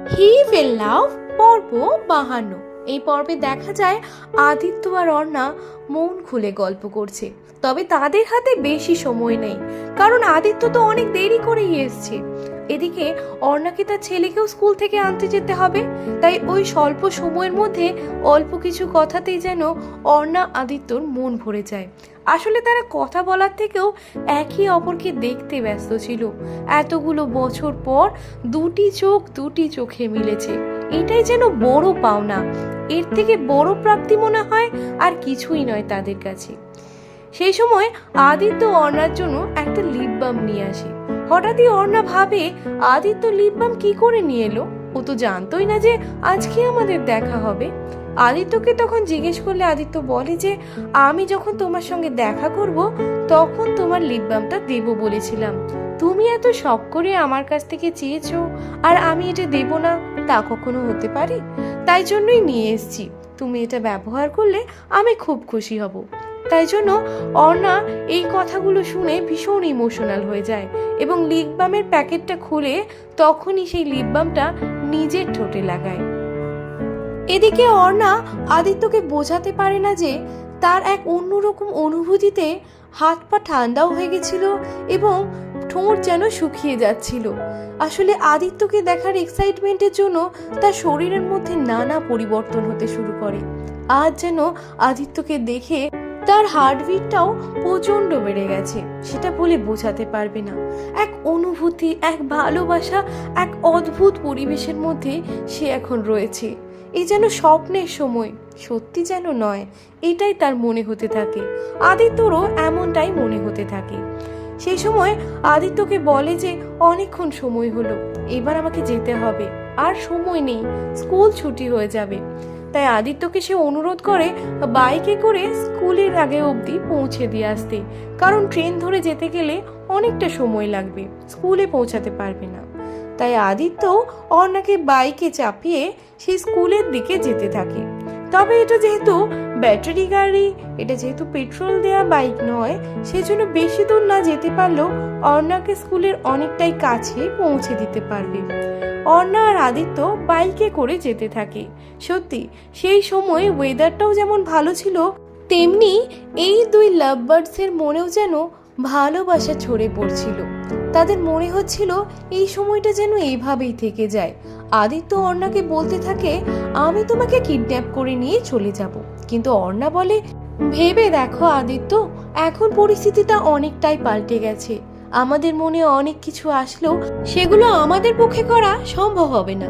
হি fail লাভ পর্ব 52। এই পর্বে দেখা যায় আদিত্য আর অর্ণা মন খুলে গল্প করছে, তবে তাদের হাতে বেশি সময় নেই, কারণ আদিত্য তো অনেক দেরি করেই এসছে। এদিকে অর্ণাকে তার ছেলেকেও স্কুল থেকে আনতে যেতে হবে, তাই ওই স্বল্প সময়ের মধ্যে অল্প কিছু কথাতেই যেন অর্ণা আদিত্যর মন ভরে যায়। আসলে তারা কথা বলার থেকেও একে অপরকে দেখতে ব্যস্ত ছিল। এতগুলো বছর পর দুটি চোখে মিলেছে, এটাই যেন বড় পাওনা। এর থেকে বড় প্রাপ্তি মনে হয় আর কিছুই নয় তাদের কাছে। সেই সময় আদিত্য অর্ণার জন্য একটা লিপ বাম নিয়ে আসে। হঠাৎই অর্ণা ভাবে আদিত্য লিপ বাম কি করে নিয়ে এলো, ও তো জানতোই না যে আজকে আমাদের দেখা হবে। আদিত্যকে তখন জিজ্ঞেস করলে আদিত্য বলে যে আমি যখন তোমার সঙ্গে দেখা করব তখন তোমার লিপ বামটা দেব বলেছিলাম। তুমি এত শখ করে আমার কাছ থেকে চেয়েছো আর আমি এটা দেব না, তা কখনো হতে পারে? তাই জন্যই নিয়ে এসেছি। তুমি এটা ব্যবহার করলে আমি খুব খুশি হব। তাই জন্য অর্ণা এই কথাগুলো শুনে ভীষণ ইমোশনাল হয়ে যায় এবং লিপ বামের প্যাকেটটা খুলে তখনই সেই লিপ বামটা নিজের ঠোঁটে লাগায়। এদিকে অর্ণা আদিত্যকে বোঝাতে পারে না যে তার এক অন্যরকম অনুভূতিতে হাত পা ঠান্ডাও হয়ে গেছিল এবং ঠোঁট যেন শুকিয়ে যাচ্ছিল। আসলে আদিত্যকে দেখার এক্সাইটমেন্টের জন্য তার শরীরের মধ্যে নানা পরিবর্তন হতে শুরু করে। আজ যেন আদিত্যকে দেখে তার হার্টবিটটাও প্রচন্ড বেড়ে গেছে, সেটা বলে বোঝাতে পারবে না। এক অনুভূতি, এক ভালোবাসা, এক অদ্ভুত পরিবেশের মধ্যে সে এখন রয়েছে। এই যেন স্বপ্নের সময়, সত্যি যেন নয়, এটাই তার মনে হতে থাকে। আদিত্যরও এমনটাই মনে হতে থাকে। সেই সময় আদিত্যকে বলে যে অনেকক্ষণ সময় হলো, এবার আমাকে যেতে হবে, আর সময় নেই, স্কুল ছুটি হয়ে যাবে। তাই আদিত্যকে সে অনুরোধ করে বাইকে করে স্কুলের আগে অবধি পৌঁছে দিয়ে আসতে, কারণ ট্রেন ধরে যেতে গেলে অনেকটা সময় লাগবে, স্কুলে পৌঁছাতে পারবে না। তাই আদিত্য অর্ণাকে বাইকে চাপিয়ে সেই স্কুলের দিকে যেতে থাকে। তবে এটা যেহেতু ব্যাটারি গাড়ি, এটা যেহেতু পেট্রোল দেয়া বাইক নয়, সেজন্য বেশি দূর না যেতে পারলেও অর্ণাকে স্কুলের অনেকটাই কাছে পৌঁছে দিতে পারবে। অর্ণা আর আদিত্য বাইকে করে যেতে থাকে। সত্যি সেই সময় ওয়েদারটাও যেমন ভালো ছিল, তেমনি এই দুই লাভ বার্ডসের মনেও যেন ভালোবাসা ছড়ে পড়ছিল। তাদের মনে হচ্ছিল এই সময়টা যেন এইভাবেই থেকে যায়। আদিত্য অর্ণাকে বলতে থাকে আমি তোমাকে কিডন্যাপ করে নিয়ে চলে যাব, কিন্তু অর্ণা বলে ভেবে দেখো আদিত্য, এখন পরিস্থিতিটা অনেকটাই পাল্টে গেছে। আমাদের মনে অনেক কিছু আসলেও সেগুলো আমাদের পক্ষে করা সম্ভব হবে না।